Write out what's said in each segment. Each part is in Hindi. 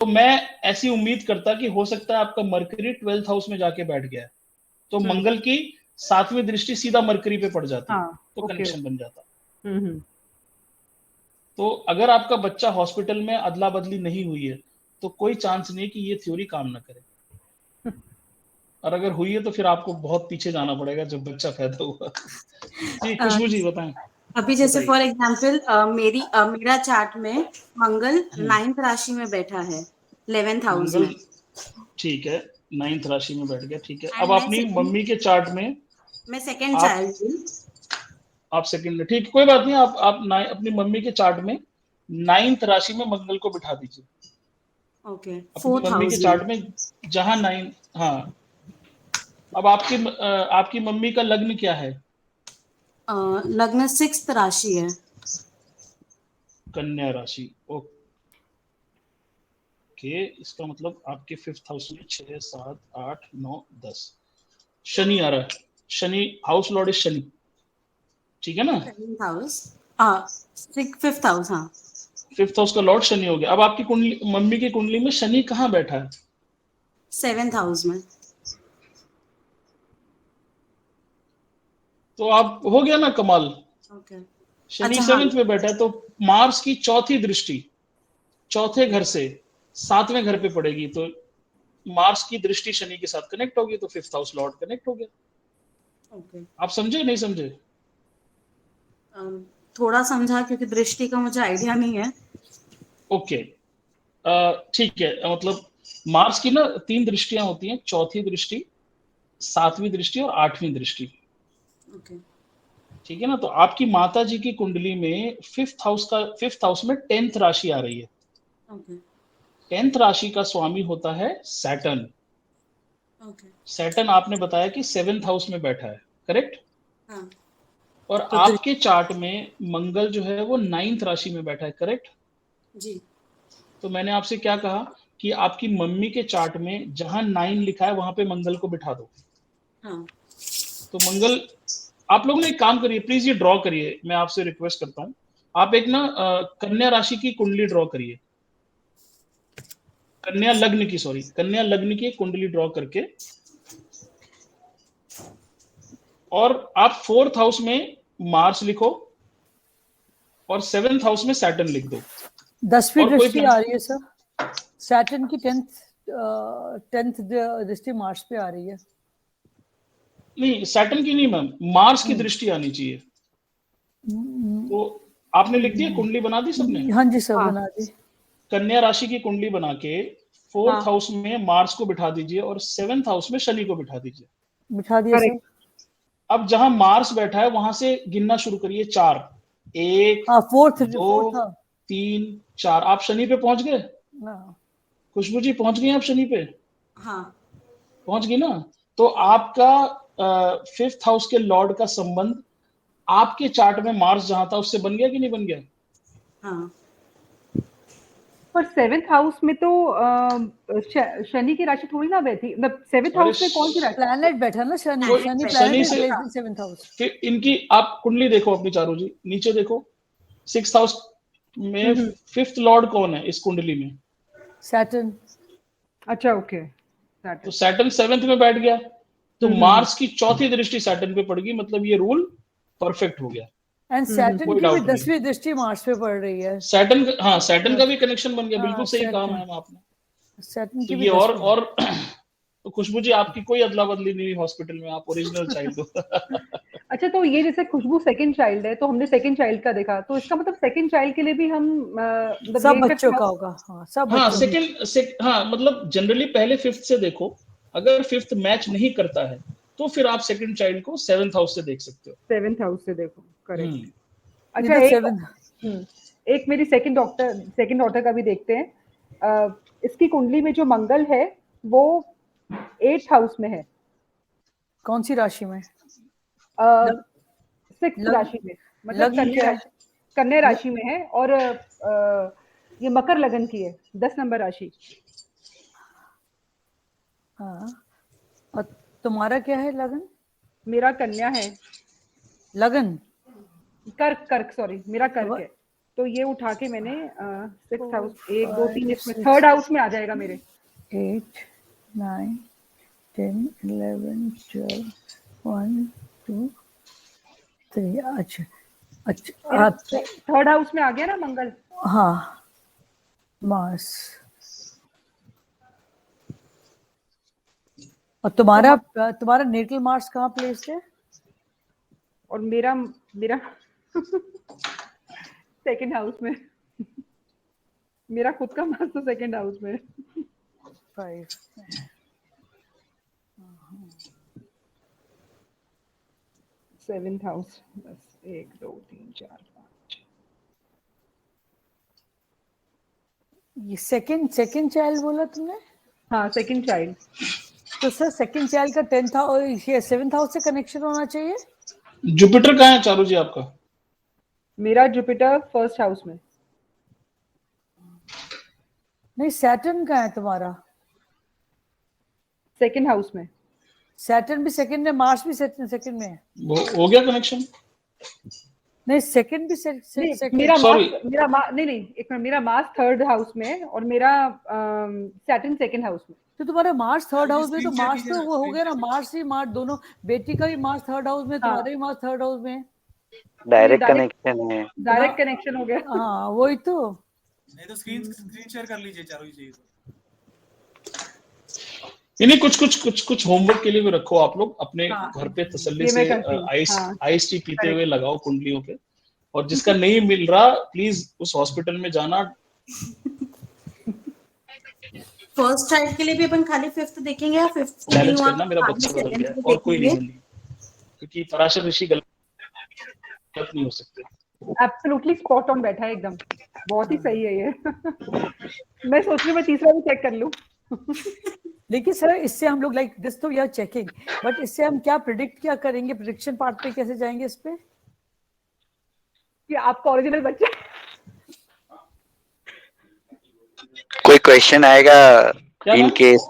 तो मैं ऐसी उम्मीद करता कि हो सकता है आपका मरकरी 12th हाउस में जाके बैठ गया है, तो मंगल की 7वीं दृष्टि सीधा मरकरी पे पड़ जाती, तो कनेक्शन बन जाता। तो अगर आपका बच्चा हॉस्पिटल में अदला बदली नहीं हुई है तो कोई चांस नहीं कि ये थ्योरी काम ना करे, और अगर हुई है तो फिर आपको बहुत पीछे जाना पड़ेगा जब बच्चा पैदा हुआ। जी खुशबू जी बताएं। अभी जैसे फॉर एग्जाम्पल मेरा चार्ट में मंगल 9th राशि में बैठा है 11th हाउस में, ठीक है 9th राशि में बैठ गया, ठीक है। And अब अपनी मम्मी के चार्ट में मैं सेकंड चाइल्ड हूँ, आप सेकंड, ठीक कोई बात नहीं, आप अपनी मम्मी के चार्ट में 9th राशि में मंगल को बिठा दीजिए। ओके, अपनी 4th मम्मी के हाउस चार्ट में जहां 9, हाँ। अब आपकी मम्मी का लग्न क्या है? लग्न 6th राशि है, कन्या राशि। ओके, इसका मतलब आपके 5th हाउस में 6 7 8 9 10 शनि आ रहा है। Shani house Lord is Shani, ठीक है ना? 7th हाउस, 5th हाउस, हाँ 5th हाउस का लॉर्ड शनि हो गया। अब आपकी कुंडली, मम्मी की कुंडली में शनि कहाँ बैठा है? 7th हाउस में। तो आप हो गया ना कमाल। ओके, शनि अच्छा, 7th में बैठा है, तो मार्स की चौथी दृष्टि चौथे घर से 7वें घर पे पड़ेगी, तो मार्स की दृष्टि शनि के साथ कनेक्ट होगी, तो 5th हाउस लॉर्ड कनेक्ट हो गया। ओके, आप समझे नहीं समझे? थोड़ा समझा क्योंकि दृष्टि का मुझे आइडिया नहीं है। ओके, ठीक है, मतलब मार्स की ना 3 दृष्टियां होती हैं, चौथी दृष्टि, 7वीं दृष्टि और 8वीं दृष्टि, ओके, ठीक है ना? तो आपकी माता जी की कुंडली में 5th हाउस में 10th राशि आ रही है। ओके, 10th राशि का स्वामी होता है सैटर्न। ओके, सैटर्न आपने बताया कि 7th हाउस में बैठा है, करेक्ट? हाँ, और तो आपके चार्ट में मंगल जो है वो 9th राशि में बैठा है, करेक्ट? जी, तो मैंने आपसे क्या कहा कि आपकी मम्मी के चार्ट में जहां 9 लिखा है वहां पे मंगल को बिठा दो। हाँ, तो मंगल, आप लोग ने एक काम करिए प्लीज, ये ड्रॉ करिए, मैं आपसे रिक्वेस्ट करता हूँ। आप एक ना कन्या राशि की कुंडली ड्रॉ करिए, कन्या लग्न की, सॉरी, कन्या लग्न की एक कुंडली ड्रॉ करके, और आप 4th हाउस में मार्स लिखो और 7th हाउस में सैटर्न लिख दो। 10वीं और कोई दृष्टि आ रही है सर, सैटर्न की 10th दृष्टि मार्स पे आ रही है। नहीं, सैटर्न की नहीं मैम, मार्स की दृष्टि आनी चाहिए। तो आपने लिख दिया, कुंडली बना दी सबने? हाँ जी सर, बना दी। कन्या राशि की कुंडली बना के 4th हाउस में मार्स को बिठा दीजिए और 7th हाउस में शनि को बिठा दीजिए। बिठा दिया सर। अब जहां मार्स बैठा है वहां से गिनना शुरू करिए, 4, 1 4th 2 3 4। आप शनि पे पहुंच गए? खुशबू जी पहुंच गई आप शनि पे? हाँ, पहुंच गई ना? तो आपका 5th हाउस के लॉर्ड का संबंध आपके चार्ट में मार्स जहां था उससे बन गया कि नहीं बन गया? हाँ, पर 7th हाउस में तो शनि की राशि थोड़ी ना बैठी, मतलब 7th हाउस में कौन सी राशि? प्लैनेट बैठा ना, शनि शनि प्लैनेट से 7th हाउस। फिर इनकी आप कुंडली देखो अपनी चारों जी, नीचे देखो 6th हाउस में 5th लॉर्ड कौन है इस कुंडली में? सैटर्न। अच्छा, ओके, तो सैटर्न 7th में बैठ गया, तो मार्स की चौथी दृष्टि सैटर्न पे पड़ गई, मतलब ये रूल परफेक्ट हो गया। एंड सैटर्न कोई की भी डाउट नहीं। 10वीं दृष्टि मार्स पे पड़ रही है। सैटर्न, हाँ सैटर्न का भी कनेक्शन बन गया, बिल्कुल सही कहा Saturn। मैम आपने। सैटर्न तो की भी ये 10वीं। और तो खुशबू जी आपकी कोई अदला बदली नहीं हुई हॉस्पिटल में, आप ओरिजिनल चाइल्ड हो। अच्छा, तो ये जैसे खुशबू सेकंड चाइल्ड है, तो हमने सेकंड चाइल्ड का देखा, तो इसका मतलब सेकंड चाइल्ड के लिए भी हम मतलब सब ये बच्चों का होगा। हाँ, सब हाँ बच्चों हाँ, मतलब जनरली पहले 5th से देखो, अगर 5th मैच नहीं करता है तो फिर आप सेकंड चाइल्ड को 7th हाउस से देख सकते हो। 7th हाउस से देखो, करेक्ट। अच्छा, इधर एक 7। एक मेरी सेकंड डॉटर का भी देखते हैं। इसकी कुंडली में जो मंगल है वो 8th हाउस में है। कौन सी राशि में? 6th राशि में, मतलब लग्न क्या है? कन्या राशि में है, और ये मकर लगन की है, 10 नंबर राशि। हाँ, और तुम्हारा क्या है लगन? मेरा कन्या है। लगन कर्क, सॉरी, मेरा कर्क है। तो ये उठा के मैंने 6th हाउस, 1 2 3 इसमें 3rd हाउस में आ जाएगा मेरे। 8 9 10 11 12 1 2 3 अच्छा अच्छा 3rd हाउस में आ गया ना मंगल। हाँ मार्स। और तुम्हारा नेटल मार्स कहाँ प्लेस्ड है? और मेरा मेरा 2nd हाउस में। मेरा खुद का मार्स तो 2nd हाउस में। 5 7th हाउस, बस 1 2 3 4 5। ये सेकंड चाइल्ड बोला तुमने? हाँ, 2nd चाइल्ड। तो सर सेकंड चाइल्ड का 10th हाउस ये 7th हाउस से कनेक्शन होना चाहिए। जुपिटर कहाँ है चारू जी आपका? मेरा जुपिटर 1st हाउस में। नहीं सैटर्न कहाँ है तुम्हारा? 2nd हाउस में। सैटर्न भी सेकंड में, मार्स भी सेकंड में है। वो हो गया कनेक्शन? नहीं सेकंड भी नहीं, सेकंड। मेरा Sorry. मार्स नहीं एक मिनट, मेरा मार्स 3rd हाउस में और मेरा सैटर्न 2nd हाउस में। तो तुम्हारा मार्स 3rd हाउस में, तो मार्स तो वो हो गया ना, मार्स ही मार्स दोनों, बेटी का भी मार्स 3rd हाउस में, तुम्हारा भी मार्स 3rd हाउस में। डायरेक्ट कनेक्शन है। डायरेक्ट कनेक्शन हो गया। हाँ वही तो। नहीं तो स्क्रीन शेयर कर लीजिए चारों ही चाहिए तो। नहीं कुछ होमवर्क के लिए भी रखो आप लोग अपने हाँ, घर पे तसल्ली ये मैं से करती हूँ। हाँ, आइस टी पीते हुए लगाओ कुंडलियों पे। और जिसका नहीं मिल रहा प्लीज उस हॉस्पिटल में जाना। फर्स्ट चाइल्ड के लिए भी अपन खाली 5th देखेंगे या 5th नहीं मैनेज हुआ करना, मेरा बाद में बच्चा बदल 7th गया भी और कोई देखेंगे। रीजन नहीं, क्योंकि पराशर ऋषि गलत नहीं हो सकते। एब्सोल्युटली स्पॉट ऑन बैठा है एकदम, बहुत ही सही है ये। मैं सोच रही हूँ मैं तीसरा भी चेक कर लूँ। देखिए सर इससे हम लोग लाइक दिस तो वी आर चेकिंग, बट इससे हम क्या क्या करेंगे, प्रेडिक्शन पार्ट पे कैसे जाएंगे इस पे? कि आपका ओरिजिनल बच्चा। कोई क्वेश्चन आएगा क्या इन नाम? केस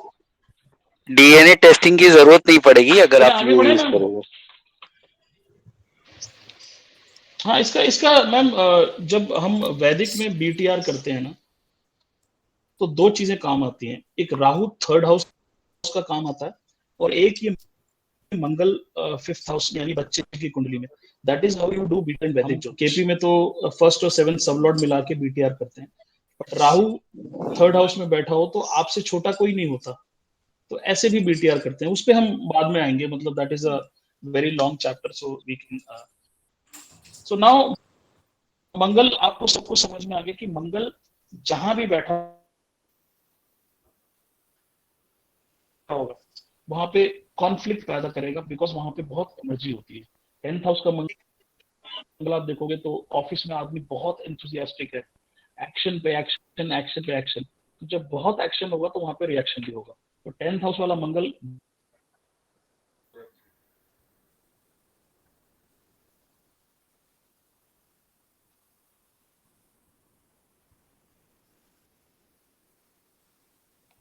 डीएनए टेस्टिंग की जरूरत नहीं पड़ेगी अगर आप आगे बढ़े यूज ना। करोगे। हाँ इसका मैम जब हम वैदिक में बीटीआर करते हैं ना तो 2 चीजें काम आती हैं। एक राहु 3rd हाउस का काम आता है और एक ये मंगल 5th हाउस यानी बच्चे की कुंडली में। That is how you do beta in Vedic. जो केपी में तो 1st और 7th सबलॉर्ड मिला के बीटीआर करते हैं, बट राहु 3rd हाउस में बैठा हो तो आपसे छोटा कोई नहीं होता, तो ऐसे भी बीटीआर करते हैं। उस पे हम बाद में आएंगे, मतलब that is a very long chapter, so we can so now मंगल आपको सबको समझ में आ गया कि मंगल जहां भी बैठा होगा वहां पे कॉन्फ्लिक्ट पैदा करेगा, बिकॉज वहां पे बहुत एनर्जी होती है। 10th हाउस का मंगल आप देखोगे तो ऑफिस में आदमी बहुत एंथुसियास्टिक है, एक्शन पे एक्शन, एक्शन पे एक्शन। तो जब बहुत एक्शन होगा तो वहां पे रिएक्शन भी होगा। तो 10th हाउस वाला मंगल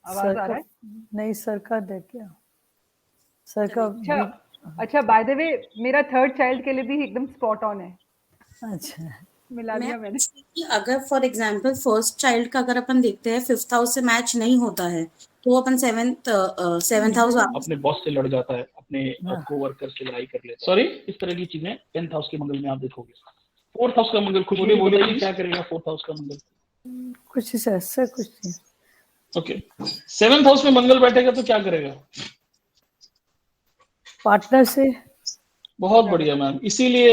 आवाज आ रहा है? नहीं सर का देख क्या सर का। अच्छा बाय द वे मेरा 3rd चाइल्ड के लिए भी एकदम स्पॉट ऑन है। अच्छा मिला दिया मैंने। अगर फॉर एग्जांपल फर्स्ट चाइल्ड का अगर अपन देखते हैं 5th हाउस से मैच नहीं होता है तो अपन 7th हाउस अपने बॉस से लड़ जाता है, अपने कोवर्कर से लड़ाई कर लेता है। सॉरी, इस तरह की चीजें 10th हाउस के मंगल में आप देखोगे। 4थ हाउस का मंगल खुद बोलिए क्या करेगा 4th हाउस का मंगल? कुछ सर कुछ नहीं। ओके 7th हाउस में मंगल बैठेगा तो क्या करेगा? पार्टनर से। बहुत बढ़िया मैम, इसीलिए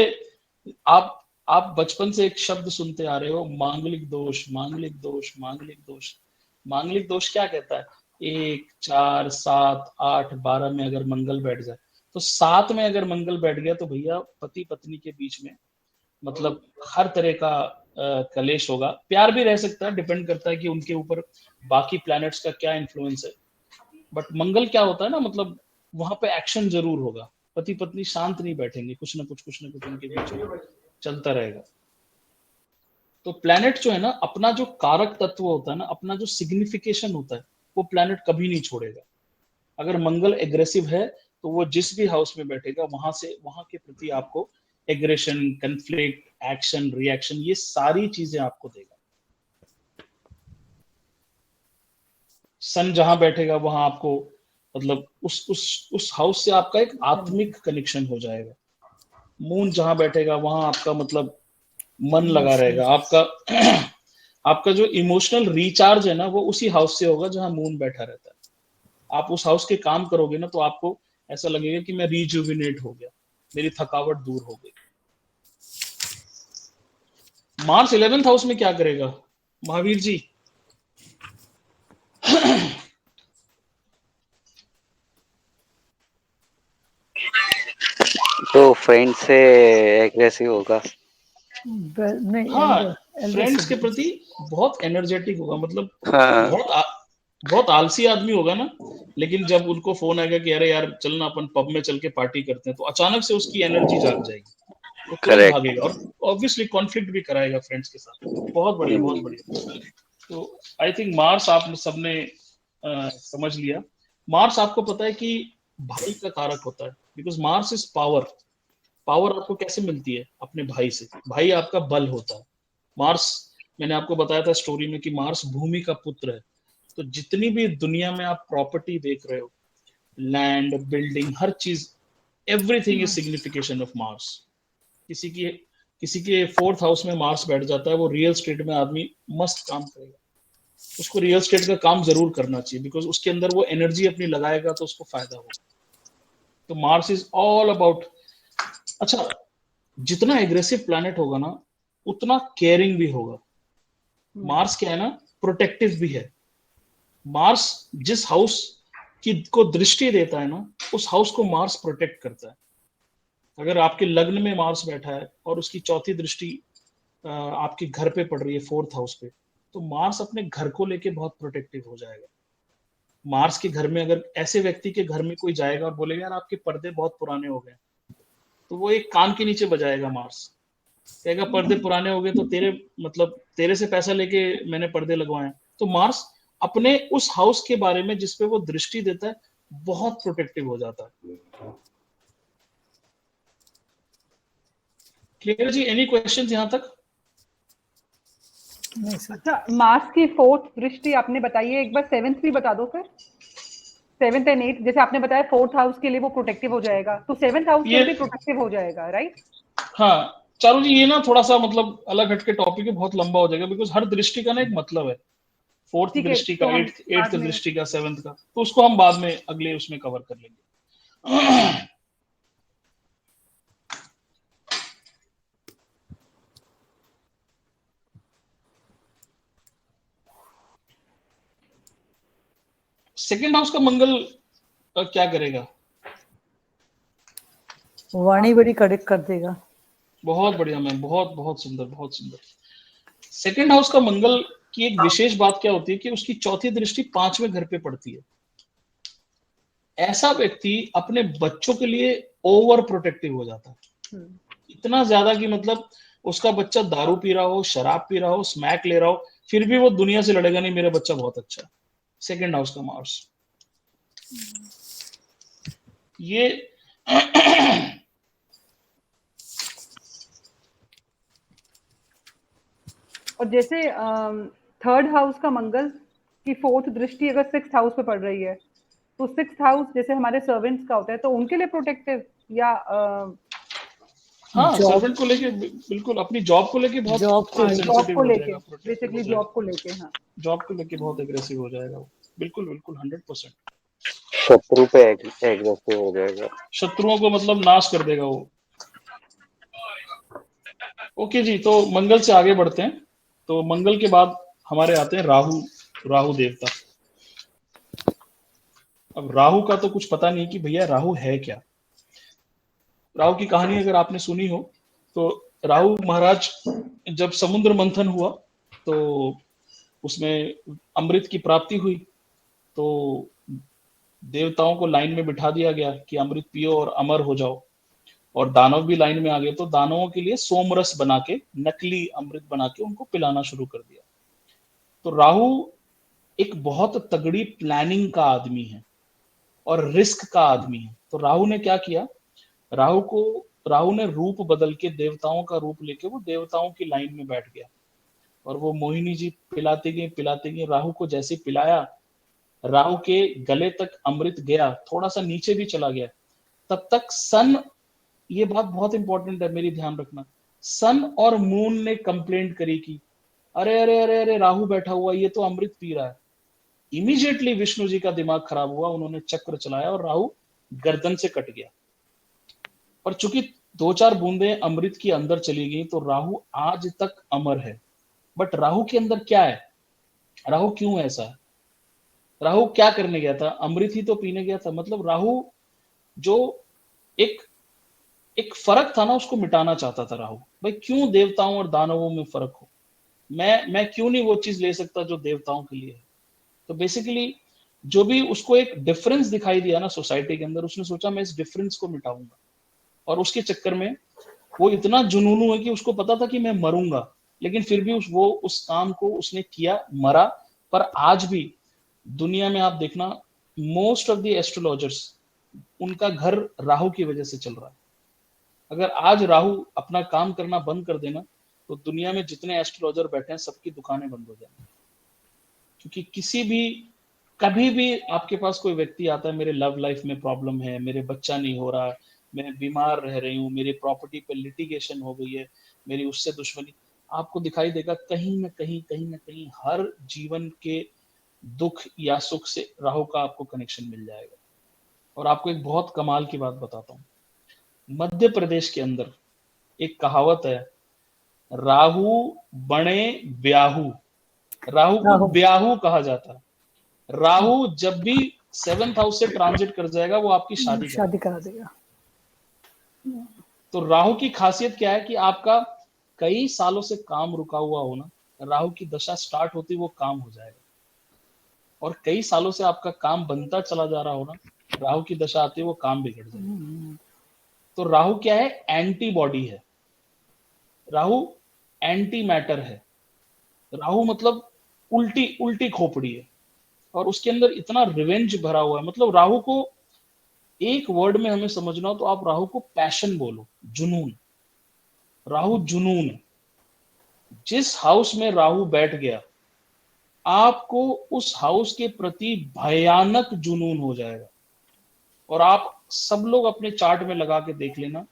आप बचपन से एक शब्द सुनते आ रहे हो, मांगलिक दोष, मांगलिक दोष, मांगलिक दोष। मांगलिक दोष क्या कहता है? 1 4 7 8 12 में अगर मंगल बैठ जाए तो 7 में अगर मंगल बैठ गया तो भैया पति पत्नी के बीच में मतलब हर तरह का कलेश होगा। प्यार भी रह सकता है, डिपेंड करता है कि उनके ऊपर बाकी प्लैनेट्स का क्या इन्फ्लुएंस है। बट मंगल क्या होता है ना, मतलब वहां पे एक्शन जरूर होगा। पति पत्नी शांत नहीं बैठेंगे, कुछ ना कुछ उनके बीच में चलता रहेगा। तो प्लैनेट जो है ना, अपना जो कारक तत्व होता है ना, अपना जो सिग्निफिकेशन होता है, वो प्लैनेट कभी नहीं छोड़ेगा। अगर मंगल एग्रेसिव है तो वो जिस भी हाउस में बैठेगा वहां के प्रति आपको एग्रेशन, कंफ्लिक्ट, एक्शन, रिएक्शन, ये सारी चीजें आपको देगा। सन जहां बैठेगा वहां आपको मतलब उस हाउस से आपका एक आत्मिक कनेक्शन हो जाएगा। मून जहां बैठेगा वहां आपका मतलब मन लगा रहेगा। आपका आपका जो इमोशनल रिचार्ज है ना, वो उसी हाउस से होगा जहां मून बैठा रहता है। आप उस हाउस के काम करोगे ना, तो आपको ऐसा लगेगा कि मैं रिजुविनेट हो गया, मेरी थकावट दूर हो गई। मार्स 11th हाउस में क्या करेगा महावीर जी? तो फ्रेंड से एग्रेसिव होगा। नहीं, हाँ, elder फ्रेंड्स के siblings. प्रति बहुत एनर्जेटिक होगा, मतलब हाँ बहुत आलसी आदमी होगा ना, लेकिन जब उनको फोन आएगा कि अरे यार चलना अपन पब में चल के पार्टी करते हैं, तो अचानक से उसकी एनर्जी जाग जाएगी, वो तुरंत करेक्ट। भागेगा। और ऑब्वियसली कॉन्फ्लिक्ट भी कराएगा फ्रेंड्स के साथ। बहुत बढ़िया, बहुत बढ़िया। तो आई थिंक मार्स आप सबने समझ लिया। मार्स आपको पता है कि भाई का कारक होता है, because Mars is power. Power आपको कैसे मिलती है? अपने भाई से। भाई आपका बल होता है। मार्स, मैंने आपको बताया था स्टोरी में कि मार्स भूमि का पुत्र है। तो जितनी भी दुनिया में आप प्रॉपर्टी देख रहे हो, लैंड, बिल्डिंग, हर चीज, everything is signification of Mars. किसी के 4th हाउस में मार्स बैठ जाता है, वो रियल स्टेट में आदमी मस्त काम करेगा। उसको रियल स्टेट का काम जरूर करना चाहिए, बिकॉज उसके अंदर वो एनर्जी अपनी लगाएगा तो उसको फायदा होगा। तो मार्स इज ऑल अबाउट, अच्छा, जितना एग्रेसिव प्लैनेट होगा ना, उतना केयरिंग भी होगा। मार्स क्या है ना, प्रोटेक्टिव भी है। मार्स जिस हाउस की को दृष्टि देता है ना, उस हाउस को मार्स प्रोटेक्ट करता है। अगर आपके लग्न में मार्स बैठा है और उसकी चौथी दृष्टि आपके घर पे पड़ रही है, 4th हाउस पे, तो मार्स अपने घर को लेके बहुत प्रोटेक्टिव हो जाएगा। मार्स के घर में अगर ऐसे व्यक्ति के घर में कोई जाएगा और बोलेगा यार आपके पर्दे बहुत पुराने हो गए, तो वो एक कान के नीचे बजाएगा मार्स, कहेगा पर्दे पुराने हो गए तो तेरे मतलब तेरे से पैसा लेके मैंने पर्दे लगवाए। तो मार्स अपने उस हाउस के बारे में जिसपे वो दृष्टि देता है बहुत प्रोटेक्टिव हो जाता है। क्लियर जी? एनी क्वेश्चंस यहाँ तक? अच्छा, मार्स की 4th दृष्टि आपने बताई है, एक बार 7th भी बता दो फिर। 7th एंड 8th, जैसे आपने बताया 4th हाउस के लिए वो प्रोटेक्टिव हो जाएगा, तो 7th हाउस के ये लिए भी प्रोटेक्टिव हो जाएगा, राइट? हाँ चारू जी, ये ना थोड़ा सा मतलब अलग हटके टॉपिक है, बहुत लंबा हो जाएगा, बिकॉज हर दृष्टि का ना एक मतलब है। 4th ठीक है, दृष्टि का, तो हम 8th बाद में। दृष्टि का, 7th का, तो उसको हम बाद में अगले उसमें कवर कर लेंगे। सेकेंड हाउस का मंगल क्या करेगा? वाणी बड़ी कड़क कर देगा। बहुत बढ़िया मैम, बहुत बहुत सुंदर, बहुत सुंदर। सेकेंड हाउस का मंगल की एक विशेष बात क्या होती है कि उसकी चौथी दृष्टि 5वें घर पे पड़ती है। ऐसा व्यक्ति अपने बच्चों के लिए ओवर प्रोटेक्टिव हो जाता है, इतना ज्यादा कि मतलब उसका बच्चा दारू पी रहा हो, शराब पी रहा हो, स्मैक ले रहा हो, फिर भी वो दुनिया से लड़ेगा नहीं, मेरा बच्चा बहुत अच्छा है। सेकेंड हाउस का मार्स ये और जैसे 3rd हाउस का मंगल की 4th दृष्टि अगर 6th हाउस पे पड़ रही है, तो 6th हाउस जैसे हमारे सर्वेंट्स का होता है, तो उनके लिए प्रोटेक्टिव या हाँ, जॉब, सर्वेंट को लेके बिल्कुल, अपनी जॉब को लेके बहुत जॉब को लेके, जॉब सेंसिटिव को हो लेके, जाएगा, प्रोटेक्टिव हो बेसिकली जाएगा। जॉब को लेके। हाँ, जॉब को लेके बहुत एग्रेसिव हो जाएगा वो, बिल्कुल बिल्कुल 100%। शत्रु पे एग्रेसिव हो जाएगा। शत्रुओं को मतलब नाश कर देगा वो। ओके जी, तो मंगल से आगे बढ़ते हैं। तो मंगल के बाद हमारे आते हैं राहु, राहु देवता। अब राहु का तो कुछ पता नहीं कि भैया राहु है क्या। राहु की कहानी अगर आपने सुनी हो, तो राहु महाराज जब समुद्र मंथन हुआ तो उसमें अमृत की प्राप्ति हुई, तो देवताओं को लाइन में बिठा दिया गया कि अमृत पियो और अमर हो जाओ। और दानव भी लाइन में आ गए, तो दानवों के लिए सोमरस बना के, नकली अमृत बना के उनको पिलाना शुरू कर दिया। तो राहु एक बहुत तगड़ी प्लानिंग का आदमी है और रिस्क का आदमी है। तो राहु ने क्या किया, राहु को राहु ने रूप बदल के देवताओं का रूप लेके वो देवताओं की लाइन में बैठ गया और वो मोहिनी जी पिलाती गई। राहु को जैसे पिलाया, राहु के गले तक अमृत गया, थोड़ा सा नीचे भी चला गया, तब तक सन, ये बात बहुत इंपॉर्टेंट है, मेरी ध्यान रखना, सन और मून ने कंप्लेंट करी कि अरे अरे अरे अरे राहु बैठा हुआ, ये तो अमृत पी रहा है। इमीडिएटली विष्णु जी का दिमाग खराब हुआ, उन्होंने चक्र चलाया और राहु गर्दन से कट गया। और चूंकि 2-4 बूंदें अमृत की अंदर चली गई तो राहु आज तक अमर है। बट राहु के अंदर क्या है, राहु क्यों ऐसा है, राहु क्या करने गया था, अमृत ही तो पीने गया था। मतलब राहु जो एक फर्क था ना, उसको मिटाना चाहता था राहु। भाई क्यों देवताओं और दानवों में फर्क हो, मैं क्यों नहीं वो चीज ले सकता जो देवताओं के लिए है। तो बेसिकली जो भी उसको एक डिफरेंस दिखाई दिया ना सोसाइटी के अंदर, उसने सोचा मैं इस डिफरेंस को मिटाऊंगा। और उसके चक्कर में वो इतना जुनूनू है कि उसको पता था कि मैं मरूंगा, लेकिन फिर भी वो उस काम को उसने किया, मरा। पर आज भी दुनिया में आप देखना, मोस्ट ऑफ द एस्ट्रोलॉजर्स, उनका घर राहु की वजह से चल रहा है। अगर आज राहु अपना काम करना बंद कर देना तो दुनिया में जितने एस्ट्रोलॉजर बैठे हैं सबकी दुकानें बंद हो जाएंगी। क्योंकि किसी भी कभी भी आपके पास कोई व्यक्ति आता है, मेरे लव लाइफ में प्रॉब्लम है, मेरे बच्चा नहीं हो रहा, मैं बीमार रह रही हूँ, मेरी प्रॉपर्टी पे लिटिगेशन हो गई है, मेरी उससे दुश्मनी, आपको दिखाई देगा कहीं ना कहीं हर जीवन के दुख या सुख से राहु का आपको कनेक्शन मिल जाएगा। और आपको एक बहुत कमाल की बात बताता हूँ, मध्य प्रदेश के अंदर एक कहावत है, राहु बणे ब्याहू, राहु को ब्याहू कहा जाता है। राहु जब भी 7th हाउस से ट्रांजिट कर जाएगा वो आपकी शादी करा देगा। तो राहु की खासियत क्या है कि आपका कई सालों से काम रुका हुआ हो ना, राहु की दशा स्टार्ट होती वो काम हो जाएगा। और कई सालों से आपका काम बनता चला जा रहा हो ना, राहु की दशा आती है वो काम बिगड़ जाएगा। तो राहु क्या है, एंटीबॉडी है, राहु एंटी मैटर है, राहु मतलब उल्टी खोपड़ी है। और उसके अंदर इतना रिवेंज भरा हुआ है। मतलब राहु को एक वर्ड में हमें समझना हो तो आप राहु को पैशन बोलो, जुनून। राहु जुनून है। जिस हाउस में राहु बैठ गया आपको उस हाउस के प्रति भयानक जुनून हो जाएगा। और आप सब लोग अपने चार्ट में लगा के देख लेना,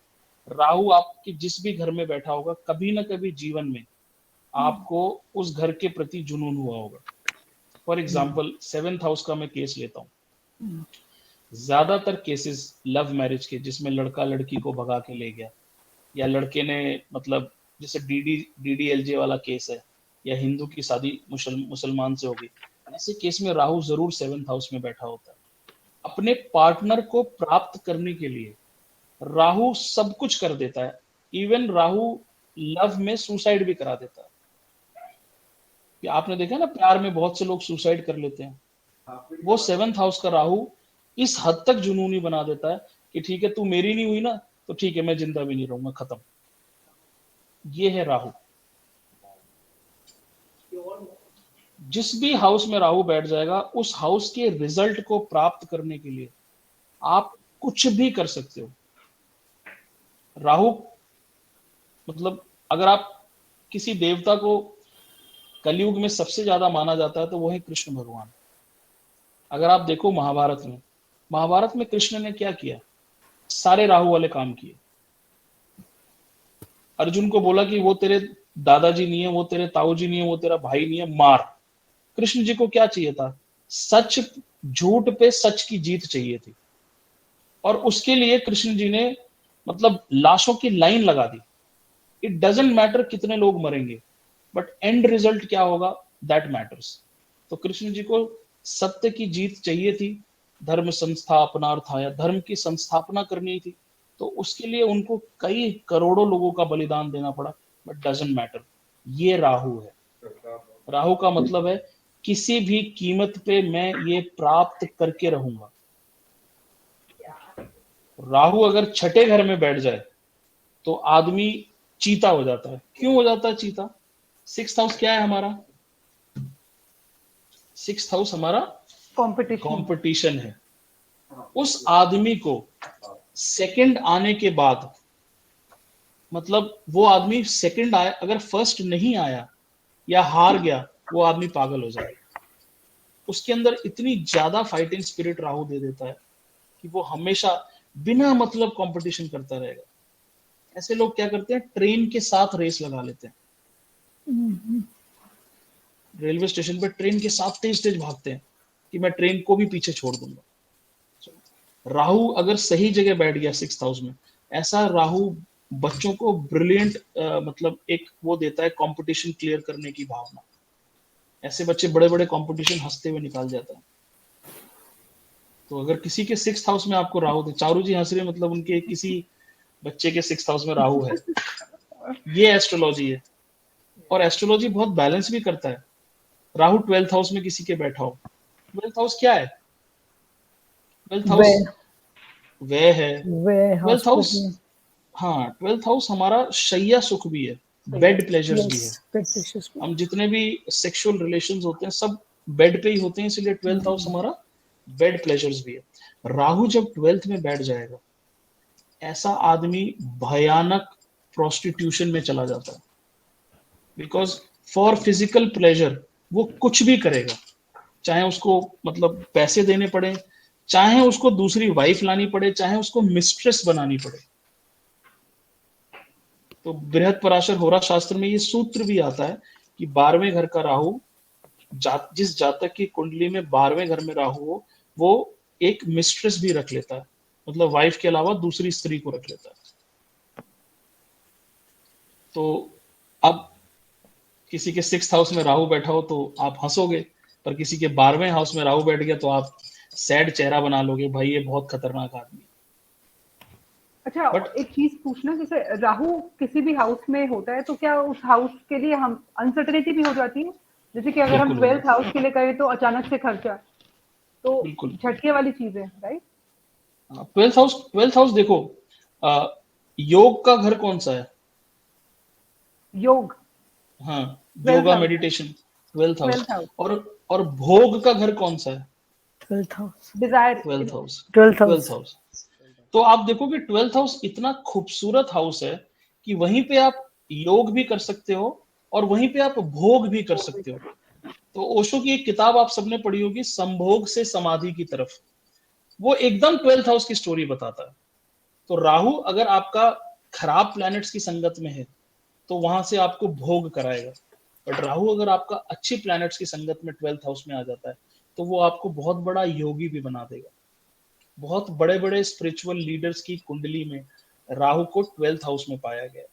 राहु आपके जिस भी घर में बैठा होगा कभी ना कभी जीवन में आपको उस घर के प्रति जुनून हुआ होगा। फॉर एग्जाम्पल 7th हाउस का मैं केस लेता हूँ, ज्यादातर केसेस लव मैरिज के जिसमें लड़का लड़की को भगा के ले गया, या लड़के ने मतलब जैसे DDLJ वाला केस है, या हिंदू की शादी मुसलमान से होगी, ऐसे केस में राहु जरूर 7th हाउस में बैठा होता है। अपने पार्टनर को प्राप्त करने के लिए राहु सब कुछ कर देता है। इवन राहु लव में सुसाइड भी करा देता है। आपने देखा ना, प्यार में बहुत से लोग सुसाइड कर लेते हैं। वो 7th हाउस का राहु इस हद तक जुनूनी बना देता है कि ठीक है तू मेरी नहीं हुई ना तो ठीक है मैं जिंदा भी नहीं रहूंगा, खत्म। ये है राहु। जिस भी हाउस में राहु बैठ जाएगा उस हाउस के रिजल्ट को प्राप्त करने के लिए आप कुछ भी कर सकते हो। राहु मतलब अगर आप किसी देवता को कलयुग में सबसे ज्यादा माना जाता है तो वो है कृष्ण भगवान। अगर आप देखो महाभारत में कृष्ण ने क्या किया, सारे राहु वाले काम किए। अर्जुन को बोला कि वो तेरे दादाजी नहीं है, वो तेरे ताऊजी नहीं है, वो तेरा भाई नहीं है, मार। कृष्ण जी को क्या चाहिए था, सच, झूठ पे सच की जीत चाहिए थी। और उसके लिए कृष्ण जी ने मतलब लाशों की लाइन लगा दी। इट डजंट मैटर कितने लोग मरेंगे, बट एंड रिजल्ट क्या होगा दैट मैटर्स। तो कृष्ण जी को सत्य की जीत चाहिए थी, धर्म संस्थापनार्थाय, धर्म की संस्थापना करनी थी। तो उसके लिए उनको कई करोड़ों लोगों का बलिदान देना पड़ा, बट डजंट मैटर। ये राहु है। राहु का मतलब है किसी भी कीमत पे मैं ये प्राप्त करके रहूंगा। राहु अगर छठे घर में बैठ जाए तो आदमी चीता हो जाता है। क्यों हो जाता है चीता? 6th हाउस क्या है हमारा? 6th हाउस हमारा कंपटीशन है। उस आदमी को सेकंड आने के बाद मतलब वो आदमी सेकंड आया, अगर फर्स्ट नहीं आया या हार गया, वो आदमी पागल हो जाएगा। उसके अंदर इतनी ज्यादा फाइटिंग स्पिरिट राहु दे देता है कि वो हमेशा बिना मतलब कंपटीशन करता रहेगा। ऐसे लोग क्या करते हैं, ट्रेन के साथ रेस लगा लेते हैं। रेलवे स्टेशन पे ट्रेन के साथ तेज तेज भागते हैं कि मैं ट्रेन को भी पीछे छोड़ दूंगा। राहु अगर सही जगह बैठ गया 6th हाउस में, ऐसा राहु बच्चों को ब्रिलियंट मतलब एक वो देता है कंपटीशन क्लियर करने की भावना। ऐसे बच्चे बड़े बड़े कंपटीशन हंसते हुए निकाल जाता है। तो अगर किसी के 6th हाउस में आपको राहु, चारू जी हंस रहे, मतलब उनके किसी बच्चे के 6th हाउस में राहु है। ये एस्ट्रोलॉजी है, और एस्ट्रोलॉजी बहुत बैलेंस भी करता है। राहु 12th हाउस में किसी के बैठा हो, 12th हाउस क्या है? 12th हाउस व्यय है। 12th हाउस, हाँ 12th हाउस हमारा शैया सुख भी है, बेड प्लेजर्स भी है। हम जितने भी सेक्सुअल रिलेशंस होते हैं सब बेड पे ही होते हैं, इसलिए 12th हाउस हमारा बेड प्लेजर्स भी है। राहु जब 12th में बैठ जाएगा, ऐसा आदमी भयानक प्रोस्टिट्यूशन में चला जाता है। बिकॉज फॉर फिजिकल प्लेजर वो कुछ भी करेगा, चाहे उसको मतलब पैसे देने पड़े, चाहे उसको दूसरी वाइफ लानी पड़े, चाहे उसको मिस्ट्रेस बनानी पड़े। तो बृहद पराशर होरा शास्त्र में ये सूत्र भी आता है कि 12वें घर का राहु, जिस जातक की कुंडली में 12वें घर में राहु हो, वो एक मिस्ट्रेस भी रख लेता है, मतलब वाइफ के अलावा दूसरी स्त्री को रख लेता है। तो अब किसी के 6th हाउस में राहु बैठा हो तो आप हंसोगे, पर किसी के 12वें हाउस में राहु बैठ गया तो आप सैड चेहरा बना लोगे, भाई ये बहुत खतरनाक आदमी। अच्छा, एक चीज पूछना, जैसे राहु किसी भी हाउस में होता है तो क्या उस हाउस के लिए हम अनसर्टेनिटी भी हो जाती है? जैसे कि अगर हम 12th हाउस के लिए करें तो अचानक से खर्चा, तो झटके वाली चीज है, राइट? 12th हाउस देखो, योग का घर कौन सा है? योग, हाँ, योगा मेडिटेशन 12th हाउस। और भोग का घर कौन सा है? 12th house, Dzire 12th house. 12th house. तो आप देखो कि 12th हाउस इतना खूबसूरत हाउस है कि वहीं पे आप योग भी कर सकते हो और वहीं पे आप भोग भी कर सकते हो। तो ओशो की एक किताब आप सबने पढ़ी होगी, संभोग से समाधि की तरफ, वो एकदम 12th हाउस की स्टोरी बताता है। तो राहु अगर आपका खराब प्लैनेट्स की संगत में है तो वहां से आपको भोग कराएगा, बट राहु अगर आपका अच्छी प्लैनेट्स की संगत में 12th हाउस में आ जाता है तो वो आपको बहुत बड़ा योगी भी बना देगा। बहुत बड़े बड़े स्पिरिचुअल लीडर्स की कुंडली में राहु को 12th हाउस में पाया गया।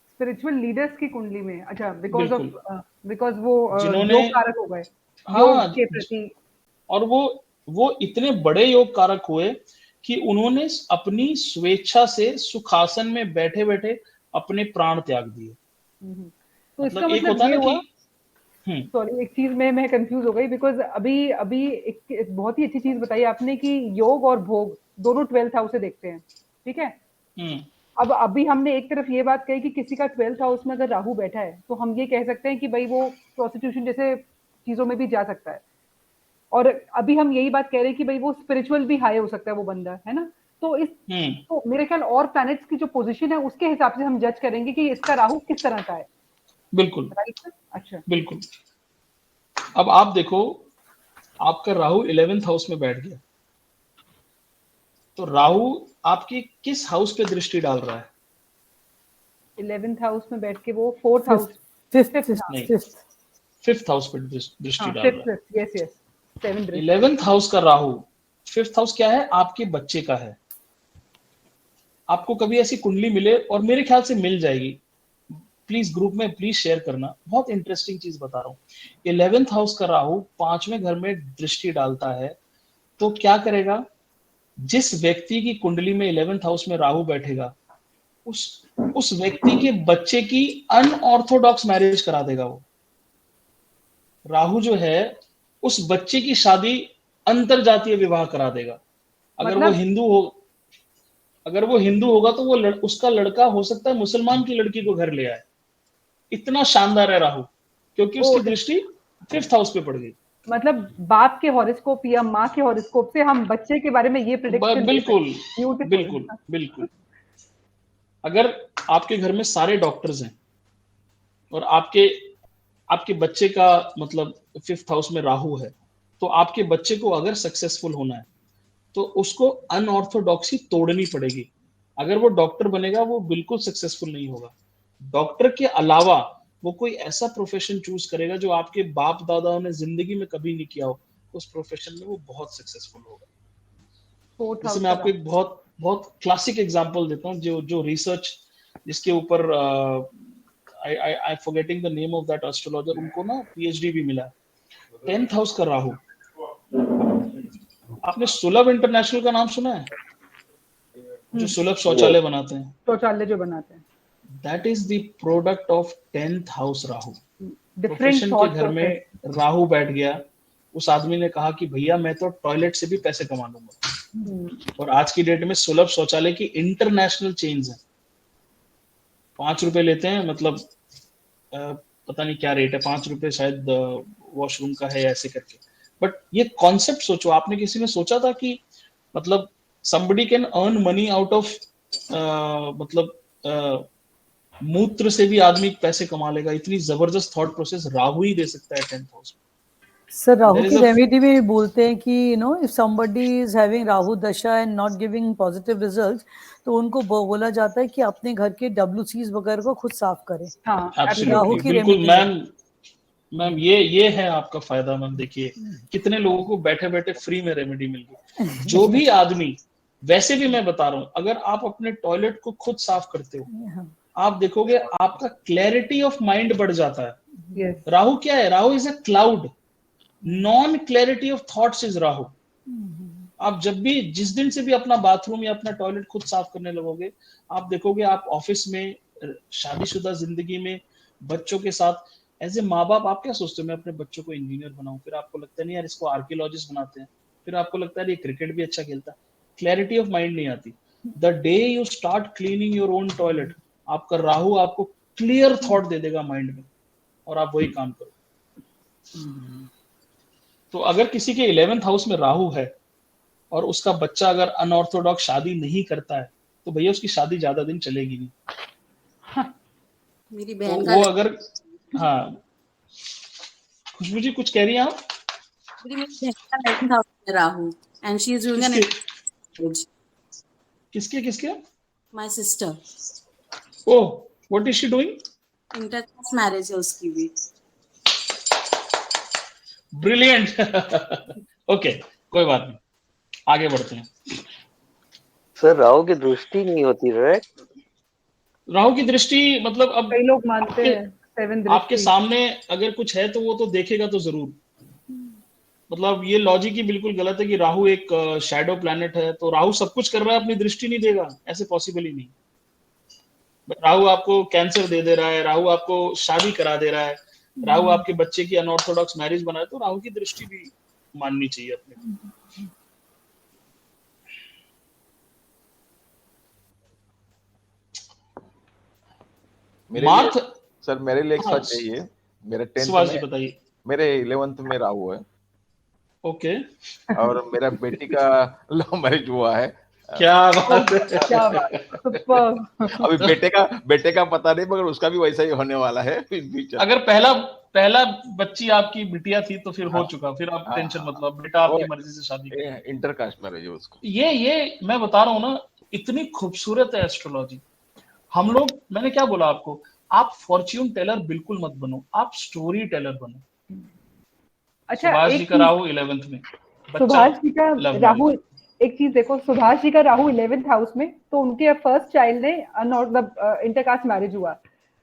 स्पिरिचुअल लीडर्स की कुंडली में? अच्छा, बिकॉज वो जिन्होंने योग कारक हो गए, हाँ, योग के प्रति। और वो इतने बड़े योग कारक हुए कि उन्होंने अपनी स्वेच्छा से सुखासन में बैठे बैठे अपने प्राण त्याग दिए। तो इसका एक मतलब होता ये ना हुआ, कि सॉरी एक चीज में मैं कंफ्यूज हो गई, बिकॉज अभी एक बहुत ही अच्छी चीज बताई आपने कि योग और भोग दोनों 12th हाउस से देखते हैं, ठीक है? अब अभी हमने एक तरफ ये बात कही कि किसी का 12th हाउस में अगर राहु बैठा है तो हम ये कह सकते हैं कि भाई वो प्रोस्टिट्यूशन जैसे चीजों में भी जा सकता है, और अभी हम यही बात कह रहे हैं कि भाई वो स्पिरिचुअल भी हाई हो सकता है वो बंदा, है ना? तो तो मेरे ख्याल और प्लैनेट्स की जो पोजीशन है उसके हिसाब से हम जज करेंगे कि इसका राहु किस तरह का है। बिल्कुल, राइट? अच्छा, बिल्कुल। अब आप देखो, आपका राहु 11th हाउस में बैठ गया, तो राहु आपकी किस हाउस पे दृष्टि डाल रहा है? 11th हाउस में बैठ के वो 4th हाउस, 5th हाउस पे दृष्टि डाल रहा है। Yes yes, 7th 11th house का राहु, 5th हाउस क्या है? आपके बच्चे का है। आपको कभी ऐसी कुंडली मिले, और मेरे ख्याल से मिल जाएगी, प्लीज ग्रुप में प्लीज शेयर करना, बहुत इंटरेस्टिंग चीज बता रहा हूँ। 11th हाउस का राहु 5वें घर में दृष्टि डालता है तो क्या करेगा? जिस व्यक्ति की कुंडली में 11th हाउस में राहु बैठेगा, उस व्यक्ति के बच्चे की अनऑर्थोडॉक्स मैरिज करा देगा। वो राहु जो है उस बच्चे की शादी अंतर जातीय विवाह करा देगा। अगर वो हिंदू होगा तो वो उसका लड़का हो सकता है मुसलमान की लड़की को घर ले आए। इतना शानदार है राहु, क्योंकि उसकी दृष्टि 5th हाउस पे पड़ गई। मतलब बाप के हॉरोस्कोप या माँ के हॉरोस्कोप से हम बच्चे के बारे में ये प्रेडिक्शन बिल्कुल बिल्कुल बिल्कुल। अगर आपके घर में सारे डॉक्टर्स हैं और आपके बच्चे का मतलब 5th हाउस में राहु है, तो आपके बच्चे को अगर सक्सेसफुल होना है तो उसको अनऑर्थोडॉक्सी तोड़नी पड़ेगी। अगर वो डॉक्टर बनेगा वो बिल्कुल सक्सेसफुल नहीं होगा। डॉक्टर के अलावा वो कोई ऐसा प्रोफेशन चूज करेगा जो आपके बाप दादाओं ने जिंदगी में कभी नहीं किया हो, उस प्रोफेशन में वो बहुत सक्सेसफुल होगा। फोर्थ जैसे हाउस मैं आपको एक बहुत बहुत क्लासिक एग्जांपल देता हूँ, जो रिसर्च जिसके ऊपर I forgetting the name of that astrologer, उनको ना पीएचडी भी मिला। 10th हाउस का राहु। आपने सुलभ इंटरनेशनल का नाम सुना है? जो सुलभ शौचालय बनाते हैं, शौचालय जो बनाते हैं, that is the product of 10th house Rahu. Different profession के थॉट घर में राहु बैठ गया, उस आदमी ने कहा कि भैया मैं तो टॉयलेट से भी पैसे कमा लूंगा। और आज की डेट में सुलभ शौचालय की इंटरनेशनल चेन्स हैं। 5 रुपए लेते हैं, मतलब पता नहीं क्या रेट है, 5 रुपए शायद वॉशरूम का है ऐसे करके। बट ये कॉन्सेप्ट सोचो, आपने किसी ने सोचा था कि मतलब somebody can earn money out of मतलब मूत्र से भी आदमी पैसे कमा लेगा? इतनी जबरदस्त थॉट प्रोसेस राहु ही दे सकता है 10th हाउस में। सर राहु की रेमेडी में बोलते हैं कि you know if somebody is having Rahu dasha and not giving positive results, तो उनको बोला जाता है कि अपने घर के WCs वगैरह को खुद साफ करें। राहु की बिल्कुल मैम ये है आपका फायदा मैम। देखिए कितने लोगों को बैठे बैठे फ्री में रेमेडी मिल गई। जो भी आदमी, वैसे भी मैं बता रहा हूँ, अगर आप अपने टॉयलेट को खुद साफ करते हो, आप देखोगे आपका क्लैरिटी ऑफ माइंड बढ़ जाता है। राहु क्या है? Rahu is a cloud, non clarity of thoughts is Rahu. आप जब भी, जिस दिन से भी अपना बाथरूम या अपना टॉयलेट खुद साफ करने लगोगे, आप देखोगे आप ऑफिस में, शादीशुदा जिंदगी में, बच्चों के साथ, एज ए माँ बाप आप क्या सोचते हो? मैं अपने बच्चों को इंजीनियर बनाऊं, फिर आपको लगता है नहीं यार इसको आर्कियोलॉजिस्ट बनाते हैं, फिर आपको लगता है ये क्रिकेट भी अच्छा खेलता है। क्लैरिटी ऑफ माइंड नहीं आती। The day you start cleaning your own toilet, आपका राहु आपको क्लियर थॉट दे देगा माइंड में, और आप वही काम करो। तो अगर किसी के 11th हाउस में राहु है और उसका बच्चा अगर अनऑर्थोडॉक्स शादी नहीं करता है, तो भैया उसकी शादी ज्यादा दिन चलेगी नहीं। मेरी बहन तो वो अगर, हाँ खुशबू जी कुछ कह रही हैं आप? मेरी बहन का 11th हाउस में Rahu and she is doing an marriage. किसके? My sister. Oh, what is she doing? Intercaste marriage है उसकी भी। ब्रिलियंट। ओके, कोई बात नहीं, आगे बढ़ते हैं। सर राहु की दृष्टि नहीं होती, राइट? राहु की दृष्टि मतलब, अब कई लोग मानते हैं 7 दृष्टि। आपके सामने अगर कुछ है तो वो तो देखेगा तो जरूर। मतलब ये लॉजिक ही बिल्कुल गलत है कि राहु एक शैडो प्लैनेट है तो राहु सब कुछ कर रहा है, अपनी दृष्टि नहीं देगा, ऐसे पॉसिबल ही नहीं। राहु आपको कैंसर दे रहा है, राहु आपको शादी करा दे रहा है, राहु आपके बच्चे की अनऑर्थोडॉक्स मैरिज बना है, तो राहु की दृष्टि भी माननी चाहिए अपने। सर मेरे लिए एक सच चाहिए। मेरे 10th में, बताइए। मेरे 11th में राहु है। ओके। और मेरा बेटी का लव मैरिज हुआ है। क्या बात है, क्या बात, अभी बेटे का पता नहीं, मगर उसका भी वैसा ही होने वाला है इन फ्यूचर। अगर पहला बच्ची आपकी बिटिया थी तो फिर हो चुका, फिर आप टेंशन मतलब, बेटा आपकी मर्जी से शादी कर। इंटरकास्ट मैरिज है उसको। ये मैं बता रहा हूँ ना, इतनी खूबसूरत है एस्ट्रोलॉजी। हम लोग, मैंने क्या बोला आपको, आप फॉर्च्यून टेलर बिल्कुल मत बनो, आप स्टोरी टेलर बनो। अच्छा, सुभाष जी का राहु 11th में, सुभाष जी का राहु, एक चीज देखो, सुभाष जी का राहु 11th हाउस में, तो उनके फर्स्ट चाइल्ड ने इंटरकास्ट मैरिज हुआ।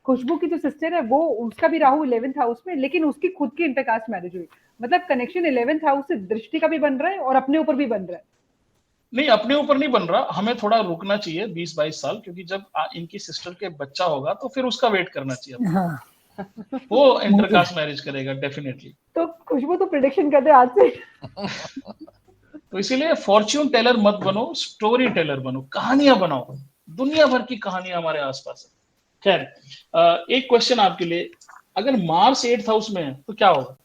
खुशबू की जो सिस्टर है वो, उसका भी राहु 11th हाउस में, लेकिन उसकी खुद की इंटरकास्ट मैरिज हुई। मतलब कनेक्शन 11th हाउस से दृष्टि का भी बन रहा है और अपने ऊपर भी बन रहा है। नहीं, अपने ऊपर नहीं बन रहा, हमें थोड़ा रुकना चाहिए 20-22 साल, क्योंकि जब इनकी सिस्टर के बच्चा होगा तो फिर उसका वेट करना चाहिए। हाँ। वो इंटरकास्ट मैरिज करेगा डेफिनेटली। तो खुशबू तो प्रेडिक्शन कर दे आज से। तो इसीलिए फॉर्च्यून टेलर मत बनो, स्टोरी टेलर बनो, कहानियां बनाओ। दुनिया भर की कहानियां हमारे आसपास है। खैर, एक क्वेश्चन आपके लिए, अगर मार्स 8th हाउस में है तो क्या होगा?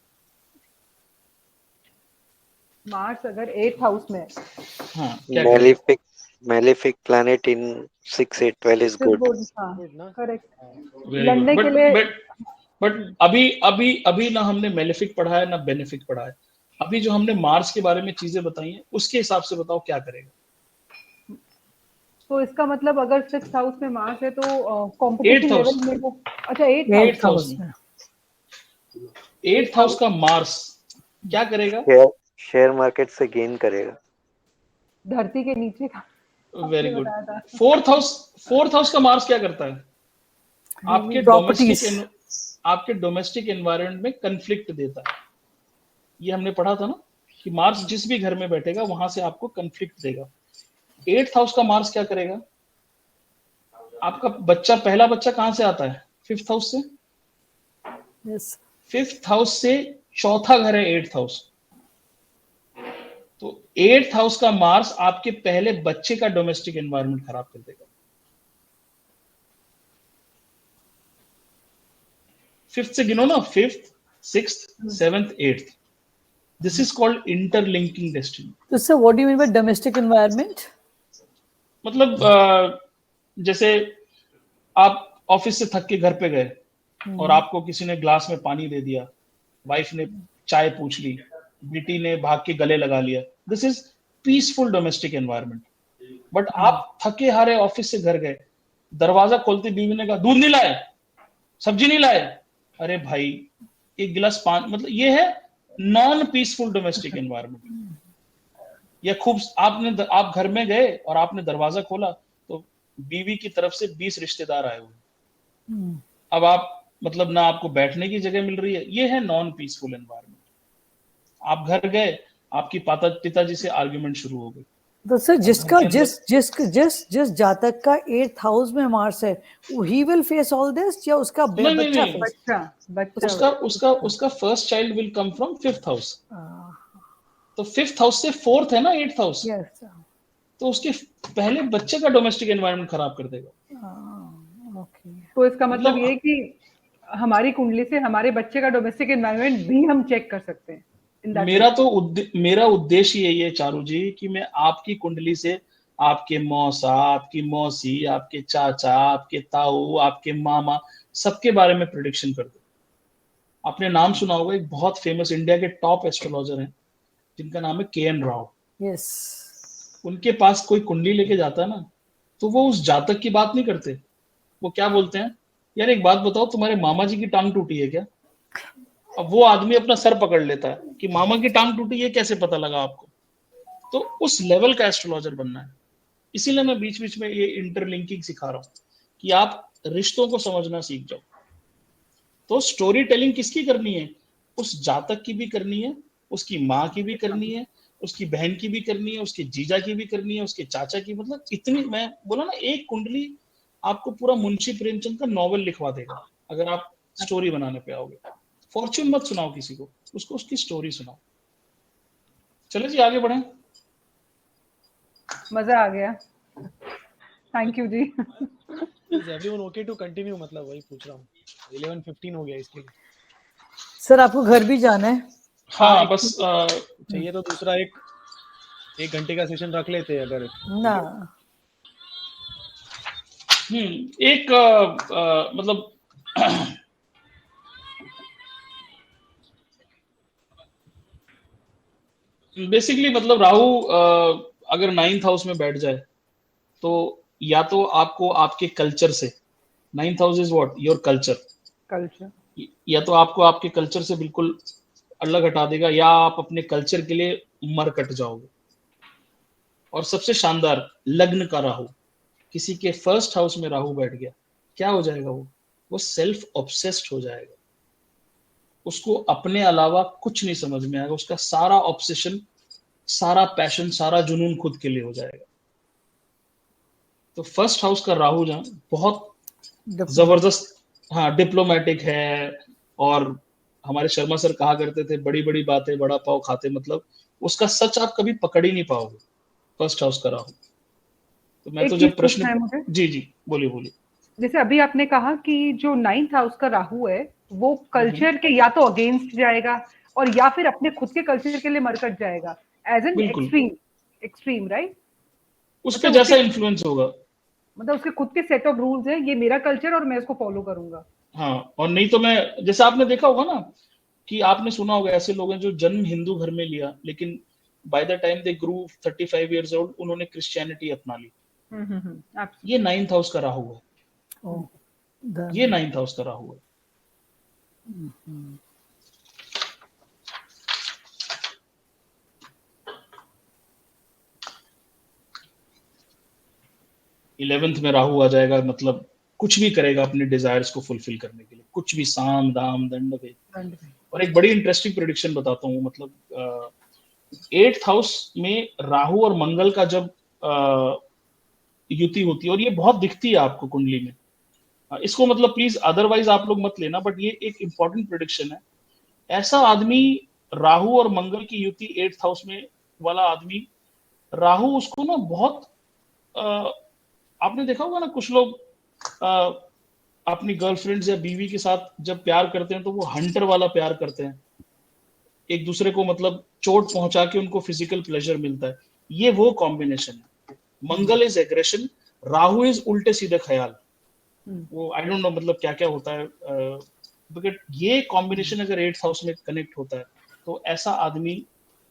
मार्स अगर 8th हाउस में है, हाँ, malefic planet in 6, 8, 12 is good. हाँ, गुड ना? करेक्ट। वेरी लड़ने गुड। के लिए बट अभी ना हमने मेलेफिक पढ़ा है ना बेनिफिक पढ़ा है। अभी जो हमने मार्स के बारे में चीजें बताई हैं उसके हिसाब से बताओ क्या करेगा। तो इसका मतलब अगर 6th हाउस में मार्स है तो कंपटीशन 8th हाउस, लेवल में वो, अच्छा 8th 8th हाउस, हाउस में 8th हाउस का मार्स क्या करेगा? शेयर मार्केट से गेन करेगा। धरती के नीचे का वेरी आपने गुड। बताया था। 4th हाउस का मार्स क्या करता है? प्रॉपर्टीज। आपके डोमेस्टिक एनवायरनमेंट में कंफ्लिक्ट देता है। ये हमने पढ़ा था ना कि मार्स जिस भी घर में बैठेगा वहां से आपको कंफ्लिक्ट देगा। 8th हाउस का मार्स क्या करेगा? आपका बच्चा, पहला बच्चा कहां से आता है? 5th हाउस से। यस 5th हाउस से चौथा घर है 8th हाउस। तो 8th हाउस का मार्स आपके पहले बच्चे का डोमेस्टिक एनवायरनमेंट खराब कर देगा। 5th से गिनो ना, 5th, 6th, 7th, 8th। This is called interlinking destiny. तो sir what do you mean by domestic environment? मतलब जैसे आप ऑफिस से थक के घर पे गए और आपको किसी ने ग्लास में पानी दे दिया, वाइफ ने चाय पूछ ली, बेटी ने भाग के गले लगा लिया। This is peaceful domestic environment. But आप थके हारे ऑफिस से घर गए, दरवाजा खोलते बीवी ने कहा दूध नहीं लाए, सब्जी नहीं लाए। अरे भाई एक गिलास पानी, मतलब ये है नॉन पीसफुल डोमेस्टिक एनवायरनमेंट। या खूब आप घर में गए और आपने दरवाजा खोला तो बीवी की तरफ से 20 रिश्तेदार आए हुए। अब आप मतलब ना आपको बैठने की जगह मिल रही है, ये है नॉन पीसफुल एनवायरनमेंट। आप घर गए, आपकी पिताजी से आर्ग्यूमेंट शुरू हो गई। तो सर जिसका जिस जातक का 8th हाउस में मार्स है he will face all this, या उसका बच्चा नहीं। बच्चा उसका first child will come from 5th house. तो 5th हाउस से 4th है ना 8th हाउस, यस तो उसके पहले बच्चे का डोमेस्टिक एनवायरनमेंट खराब कर देगा। ओके। तो इसका मतलब ये कि हमारी कुंडली से हमारे बच्चे का डोमेस्टिक एनवायरनमेंट भी हम चेक कर सकते हैं। मेरा उद्देश्य यही है चारू जी कि मैं आपकी कुंडली से आपके मौसा, आपकी मौसी, आपके चाचा, आपके ताऊ, आपके मामा, सबके बारे में प्रेडिक्शन कर दूं। आपने नाम सुना होगा, एक बहुत फेमस इंडिया के टॉप एस्ट्रोलॉजर हैं जिनका नाम है KN राव। यस। उनके पास कोई कुंडली लेके जाता है ना, तो वो उस जातक की बात नहीं करते। वो क्या बोलते हैं, यार एक बात बताओ, तुम्हारे मामा जी की टांग टूटी है क्या? अब वो आदमी अपना सर पकड़ लेता है कि मामा की टांग टूटी है, कैसे पता लगा आपको? तो उस लेवल का एस्ट्रोलॉजर बनना है। इसीलिए मैं बीच बीच में ये इंटरलिंकिंग सिखा रहा हूं कि आप रिश्तों को समझना सीख जाओ। तो स्टोरी टेलिंग किसकी करनी है? उस जातक की भी करनी है, उसकी माँ की भी करनी है, उसकी बहन की भी करनी है, उसके जीजा की भी करनी है, उसके चाचा की। मतलब इतनी, मैं बोला ना, एक कुंडली आपको पूरा मुंशी प्रेमचंद का नॉवेल लिखवा देगा अगर आप स्टोरी बनाने पे आओगे। फॉर्च्यून मत सुनाओ किसी को, उसको उसकी स्टोरी सुनाओ। चलो जी आगे बढ़ें। मजा आ गया, thank you ji. Is everyone okay to continue? मतलब वही पूछ रहा हूँ, 11:15 हो गया इसके लिए। सर आपको घर भी जाना है? हाँ बस चाहिए तो दूसरा एक घंटे का सेशन रख लेते हैं अगर ना। एक मतलब बेसिकली मतलब राहु अगर 9th हाउस में बैठ जाए तो या तो आपको आपके कल्चर से, 9th house is what, your culture, या तो आपको आपके कल्चर से बिल्कुल अलग हटा देगा, या आप अपने कल्चर के लिए मर कट जाओगे। और सबसे शानदार, लग्न का राहु, किसी के 1st हाउस में राहु बैठ गया, क्या हो जाएगा? वो सेल्फ ऑब्सेस्ड हो जाएगा। उसको अपने अलावा कुछ नहीं समझ में आएगा। उसका सारा ऑब्सेशन, सारा पैशन, सारा जुनून खुद के लिए हो जाएगा। तो 1st हाउस का राहु जहाँ बहुत जबरदस्त, हाँ, डिप्लोमेटिक है। और हमारे शर्मा सर कहा करते थे, बड़ी बड़ी बातें बड़ा पाव खाते, मतलब उसका सच आप कभी पकड़ ही नहीं पाओगे 1st हाउस का राहु। तो मैं तो जब प्रश्न, जी बोलिए। जैसे अभी आपने कहा कि जो 9th हाउस का राहु है वो कल्चर के या तो अगेंस्ट जाएगा और या फिर अपने खुद के कल्चर के लिए मरकट जाएगा, एज एन एक्सट्रीम, राइट? उस पे जैसा इन्फ्लुएंस होगा, मतलब उसके खुद के सेट ऑफ रूल्स है, ये मेरा कल्चर और मैं इसको फॉलो करूंगा। हाँ, और नहीं तो मैं, जैसे आपने देखा होगा ना कि आपने सुना होगा ऐसे लोग हैं जो जन्म हिंदू घर में लिया, लेकिन by the time they grew 35 years old उन्होंने क्रिश्चियनिटी अपना ली। ये 9th हाउस का राहु है। Oh, ये 9th हाउस का राहु है। 11th में राहु आ जाएगा, मतलब कुछ भी करेगा अपने डिजायर्स को फुलफिल करने के लिए, कुछ भी, साम दाम दंड भेद। और एक बड़ी इंटरेस्टिंग प्रेडिक्शन बताता हूँ, मतलब 8th हाउस में राहु और मंगल का जब युति होती है, और ये बहुत दिखती है आपको कुंडली में, इसको मतलब प्लीज अदरवाइज आप लोग मत लेना, बट ये एक इंपॉर्टेंट प्रेडिक्शन है। ऐसा आदमी, राहु और मंगल की युति 8th हाउस में वाला आदमी, राहु उसको ना बहुत आपने देखा होगा ना, कुछ लोग अपनी गर्लफ्रेंड्स या बीवी के साथ जब प्यार करते हैं तो वो हंटर वाला प्यार करते हैं, एक दूसरे को मतलब चोट पहुंचा के उनको फिजिकल प्लेजर मिलता है। ये वो कॉम्बिनेशन है। मंगल इज एग्रेशन, राहु इज उल्टे सीधे ख्याल। वो आई डोंट नो मतलब क्या क्या होता है, बट ये कॉम्बिनेशन अगर 8th हाउस में कनेक्ट होता है तो ऐसा आदमी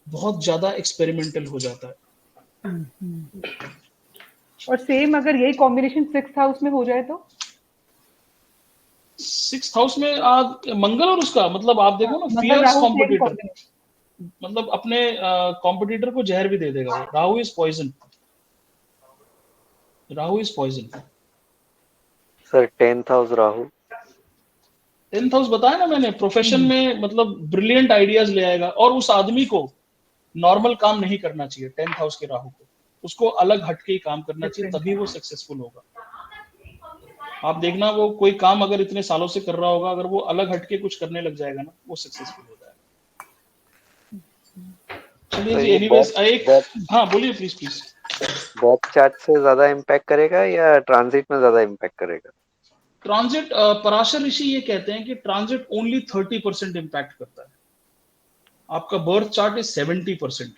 बहुत ज्यादा एक्सपेरिमेंटल हो जाता है। और सेम अगर यही कॉम्बिनेशन 6th हाउस में हो जाए तो 6th हाउस में मंगल और उसका मतलब आप देखो ना, फियर्स कॉम्पिटिटर, मतलब अपने कॉम्पिटिटर को जहर भी दे देगा वो। Rahu is poison, Rahu is poison. Sir 10th house Rahu, 10th house बताया ना मैंने, प्रोफेशन में मतलब ब्रिलियंट आइडियाज ले आएगा, और उस आदमी को नॉर्मल काम नहीं करना चाहिए 10th हाउस के राहु को, उसको अलग हटके ही काम करना चाहिए, तभी वो सक्सेसफुल होगा। आप देखना, वो कोई काम अगर इतने सालों से कर रहा होगा, अगर वो अलग हटके कुछ करने लग जाएगा ना, वो सक्सेसफुल हो जाएगा। चलिए जी, एनीवेज हाँ बोलिए प्लीज प्लीज। बर्थ चार्ट से ज्यादा इम्पैक्ट करेगा या ट्रांजिट में ज्यादा इम्पैक्ट करेगा? ट्रांजिट, पराशर ऋषि ये कहते हैं कि ट्रांजिट ओनली 30% इम्पैक्ट करता है। आपका बर्थ चार्ट इज 70%,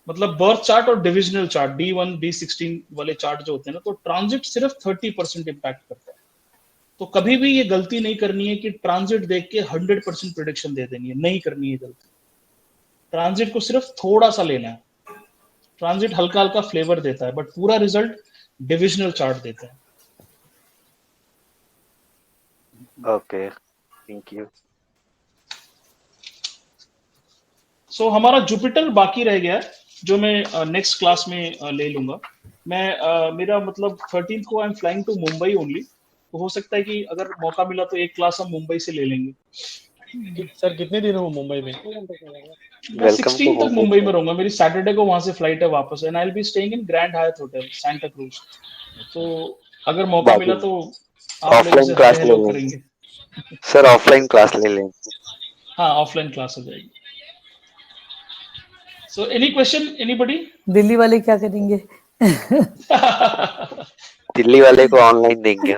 मतलब बर्थ चार्ट और डिविजनल चार्ट D1 D16 वाले चार्ट जो होते हैं ना, तो ट्रांजिट सिर्फ 30% इम्पैक्ट करता है। तो कभी भी ये गलती नहीं करनी है कि ट्रांजिट देख के 100% प्रेडिक्शन दे देनी है, नहीं करनी है गलती। ट्रांजिट को सिर्फ थोड़ा सा लेना है, ट्रांजिट हल्का हल्का फ्लेवर देता है, बट पूरा रिजल्ट डिविजनल चार्ट देता है। Okay, thank you. सो हमारा जुपिटर बाकी रह गया है, जो मैं नेक्स्ट क्लास में ले लूंगा। मैं मेरा मतलब 13th को I am flying to Mumbai only, तो हो सकता है कि अगर मौका मिला तो एक क्लास हम मुंबई से ले लेंगे। सर कितने दिन हो मुंबई में? मैं 16 तक मुंबई में रहूंगा, मेरी सैटरडे को वहां से फ्लाइट है वापस, and I will be staying in grand Hyatt hotel Santa cruise. तो अगर मौका मिला तो आप लोगों से हाय हेलो करेंगे। सर ऑफलाइन क्लास ले लेंगे। हाँ, ऑफलाइन क्लास हो जाएगी। So any question, anybody? Delhi वाले क्या करेंगे? दिल्ली वाले को ऑनलाइन देंगे।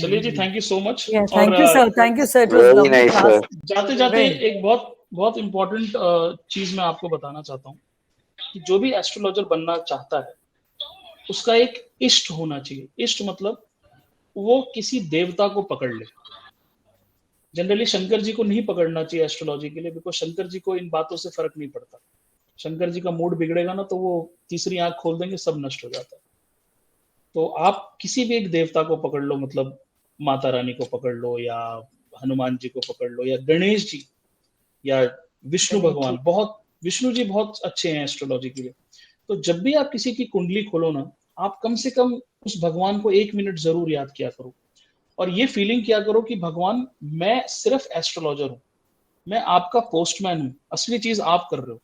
चलिए जी, thank you so much. Thank you sir, thank you sir, it was lovely class. जाते जाते एक बहुत बहुत इंपॉर्टेंट चीज मैं आपको बताना चाहता हूँ कि जो भी एस्ट्रोलॉजर बनना चाहता है उसका एक इष्ट होना चाहिए। इष्ट मतलब वो किसी देवता को पकड़ ले। जनरली शंकर जी को नहीं पकड़ना चाहिए एस्ट्रोलॉजी के लिए, बिकॉज शंकर जी को इन बातों से फर्क नहीं पड़ता। शंकर जी का मूड बिगड़ेगा ना तो वो तीसरी आंख खोल देंगे, सब नष्ट हो जाता है। तो आप किसी भी एक देवता को पकड़ लो, मतलब माता रानी को पकड़ लो, या हनुमान जी को पकड़ लो, या गणेश जी, या विष्णु भगवान। बहुत विष्णु जी बहुत अच्छे हैं एस्ट्रोलॉजी के लिए। तो जब भी आप किसी की कुंडली खोलो ना, आप कम से कम उस भगवान को 1 मिनट जरूर याद किया करो, और ये फीलिंग किया करो कि भगवान मैं सिर्फ एस्ट्रोलॉजर हूँ, मैं आपका पोस्टमैन हूँ, असली चीज आप कर रहे हो।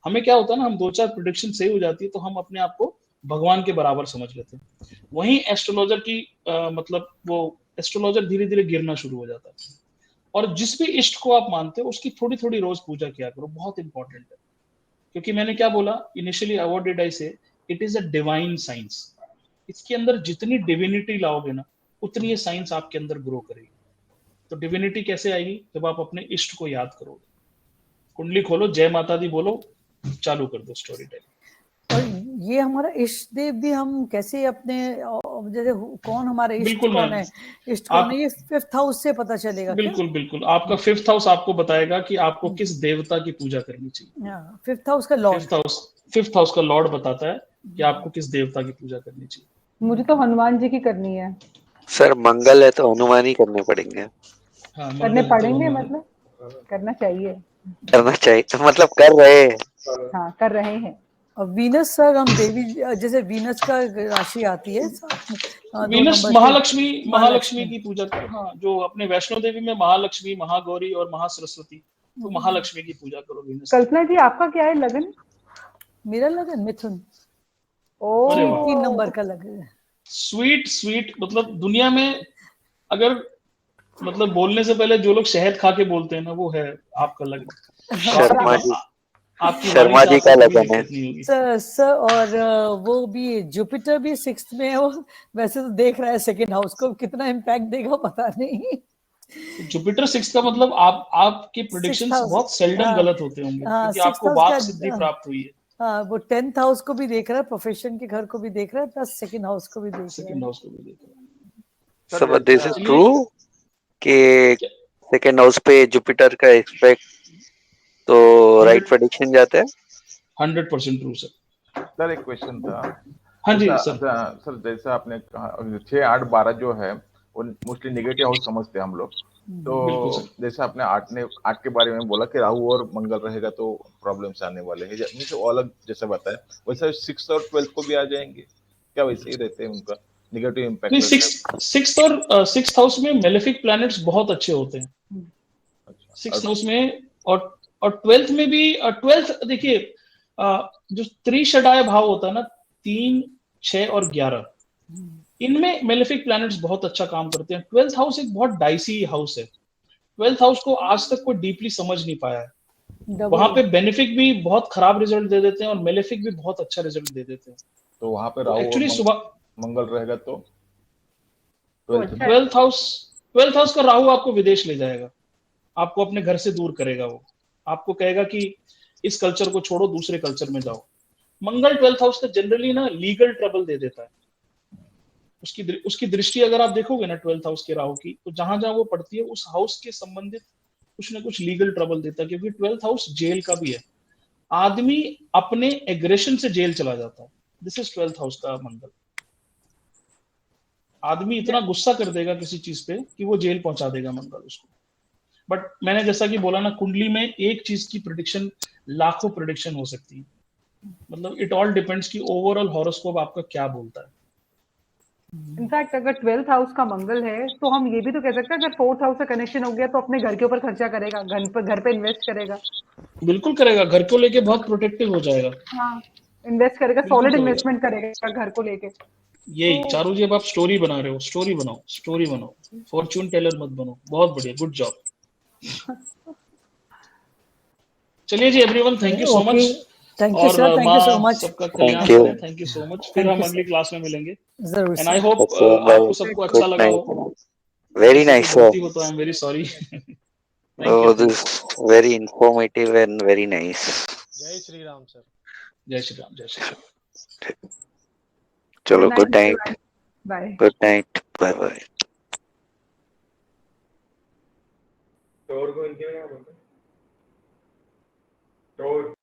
हमें क्या होता है ना, हम 2-4 प्रेडिक्शन सही हो जाती है तो हम अपने आप को भगवान के बराबर समझ लेते हैं। वहीं एस्ट्रोलॉजर की मतलब वो एस्ट्रोलॉजर धीरे धीरे गिरना शुरू हो जाता है। और जिस भी इष्ट को आप मानते हो उसकी थोड़ी थोड़ी रोज पूजा किया करो, बहुत इंपॉर्टेंट है। क्योंकि मैंने क्या बोला इनिशियली, व्हाट डिड आई से, it is a divine science. इसके अंदर जितनी डिविनिटी लाओगे ना, उतनी ये साइंस आपके अंदर ग्रो करेगी। तो डिविनिटी कैसे आएगी? जब आप अपने इष्ट को याद करोगे। कुंडली खोलो, जय माता दी बोलो, चालू कर दो स्टोरी टाइम। और ये हमारा इष्ट देव भी हम कैसे अपने जैसे कौन हमारा इष्ट बिल्कुल कौन मैम, है, इष्ट कौन आप है, ये 5th हाउस से पता चलेगा क्या? बिल्कुल बिल्कुल आपका 5th हाउस आपको बताएगा कि आपको किस देवता की पूजा करनी चाहिए। 5th हाउस का लॉर्ड। 5th हाउस का लॉर्ड बताता है कि आपको किस देवता की पूजा करनी चाहिए। मुझे तो हनुमान जी की करनी है। सर मंगल है तो हनुमान ही करने पड़ेंगे। हाँ करने मंगल है तो पड़ेंगे हनुमान। मतलब करना चाहिए। करना चाहिए तो मतलब कर रहे हैं। हाँ कर रहे हैं। और वीनस सर, हम देवी जैसे वीनस का राशि आती है साथ में, 2 वीनस नंबर की महालक्ष्मी की पूजा कर, हाँ जो अपने वैष्णो देवी में महालक्ष्मी, महागौरी और महासरस्वती, तो महालक्ष्मी की पूजा करो वीनस की। कल्पना जी आपका क्या है लगन? मेरा लगन मिथुन, अरे वाह, 3 नंबर का लगन है। स्वीट मतलब दुनिया में अगर मतलब बोलने से पहले जो लोग शहद खा के बोलते हैं ना, वो है आपका लगन। तो शर्मा जी, आपकी वाणी शर्मा से जी आपको का कभी लगन है। दिक्कत नहीं होगी। सर और वो भी जुपिटर भी 6th में है वो, वैसे तो देख रहा है 2nd हाउस को, कितना इम्पैक्ट देगा पता नहीं। जुपिटर 6 का मतलब आपके 6th प्रेडिक्शंस हाउस, बहुत सेल्डम गलत होते होंगे, क्योंकि 6th आपको हाउस वाक सिद्धि का, प्राप्त हुई है। हाँ वो 10th हाउस को भी देख रहा है, प्रोफेशन के घर को भी देख रहा है, प्लस 2nd हाउस को भी देख रहा है। 2nd हाउस को भी देख रहा है। सर बट दिस इज चलिए, ट्रू कि सेकंड हाउस पे जुपिटर का एक्सपेक्ट तो राइट प्रेडिक्शन जाता है। 100% ट्रू सर। सर एक क्वेश्चन था। हाँ जी जैसा सर। सर जैसा आपने कहा 6, 8, 12 जो है वो मोस्टली नेगेटिव हाउस समझते हैं हम लोग। तो बिल्कुल सर। जैसा आपने 8 के बारे में बोला कि राहु और मंगल रहेगा तो प्रॉब्लम्स आने वाले हैं, मीन्स वो अलग जैसा बताया, वैसा 6th और 12th को भी आ जाएंगे क्या? वैसे ही रहते हैं, उनका नेगेटिव इम्पैक्ट नहीं, रहता है? 6th हाउस में मेलेफिक प्लैनेट्स बहुत अच्छे होते हैं, अच्छा, 6th हाउस में। और 12th में भी, 12th देखिए, जो त्रिषडाय भाव होता है ना, 3, 6 और 11, इनमें मेलेफिक प्लैनेट्स बहुत अच्छा काम करते हैं। 12th हाउस एक बहुत डाइसी हाउस है। 12th हाउस को आज तक कोई डीपली समझ नहीं पाया है। वहां पे बेनिफिक भी बहुत खराब रिजल्ट दे देते हैं और मेलेफिक भी बहुत अच्छा रिजल्ट दे देते हैं। तो वहां पे तो राहु और एक्चुअली सुबह मंगल रहेगा तो तो 12th अच्छा में? है। 12th हाउस का राहु आपको विदेश ले जाएगा, आपको अपने घर से दूर करेगा। वो आपको कहेगा कि इस कल्चर को छोड़ो, दूसरे कल्चर में जाओ। मंगल 12th हाउस का जनरली ना लीगल ट्रबल दे देता है। उसकी दृष्टि अगर आप देखोगे ना 12th हाउस के राहु की, तो जहां जहां वो पड़ती है उस हाउस के संबंधित कुछ ना कुछ लीगल ट्रबल देता है, क्योंकि 12th हाउस जेल का भी है। आदमी अपने एग्रेशन से जेल चला जाता है। दिस इज 12th हाउस का मंगल। आदमी इतना गुस्सा कर देगा किसी चीज पे कि वो जेल पहुंचा देगा मंगल उसको। बट मैंने जैसा कि बोला ना, कुंडली में एक चीज की प्रिडिक्शन लाखों प्रिडिक्शन हो सकती है। मतलब इट ऑल डिपेंड्स कि ओवरऑल हॉरोस्कोप आपका क्या बोलता है। इनफैक्ट अगर 12th हाउस का मंगल है तो हम ये भी तो कह सकते हैं अगर 4th हाउस से कनेक्शन हो गया तो अपने घर के ऊपर खर्चा करेगा, घर पे इन्वेस्ट करेगा। बिल्कुल करेगा, घर को लेके बहुत प्रोटेक्टिव हो जाएगा। हाँ इन्वेस्ट करेगा, बिल्कुल सॉलिड करेगा। इन्वेस्टमेंट करेगा घर को लेके। तो यही चारू जी, अब आप स्टोरी बना रहे हो, स्टोरी बनाओ, स्टोरी बनाओ। फॉर्च्यून टेलर मत बनो। बहुत बढ़िया, गुड जॉब। चलिए जी everyone, thank you so okay, much. Thank you और सर, थैंक यू सो माँ मच। सबका थैंक कल्याण यू। करे। Thank you so much. फिर थैंक हम यू अगली क्लास में मिलेंगे। जरूर and sir. I hope okay bye, आपको सबको अच्छा गुड लगा हो। नाइट। वेरी मुझसे कोई नाइस सर। गलती हो तो I am very sorry. Thank you, Oh, thank this very informative and very nice. जय श्री राम सर। यू। जय श्री राम, जय श्री राम। चलो good good night night, bye. Good night, bye bye. टोर को इनके क्या बोलते हैं? टोर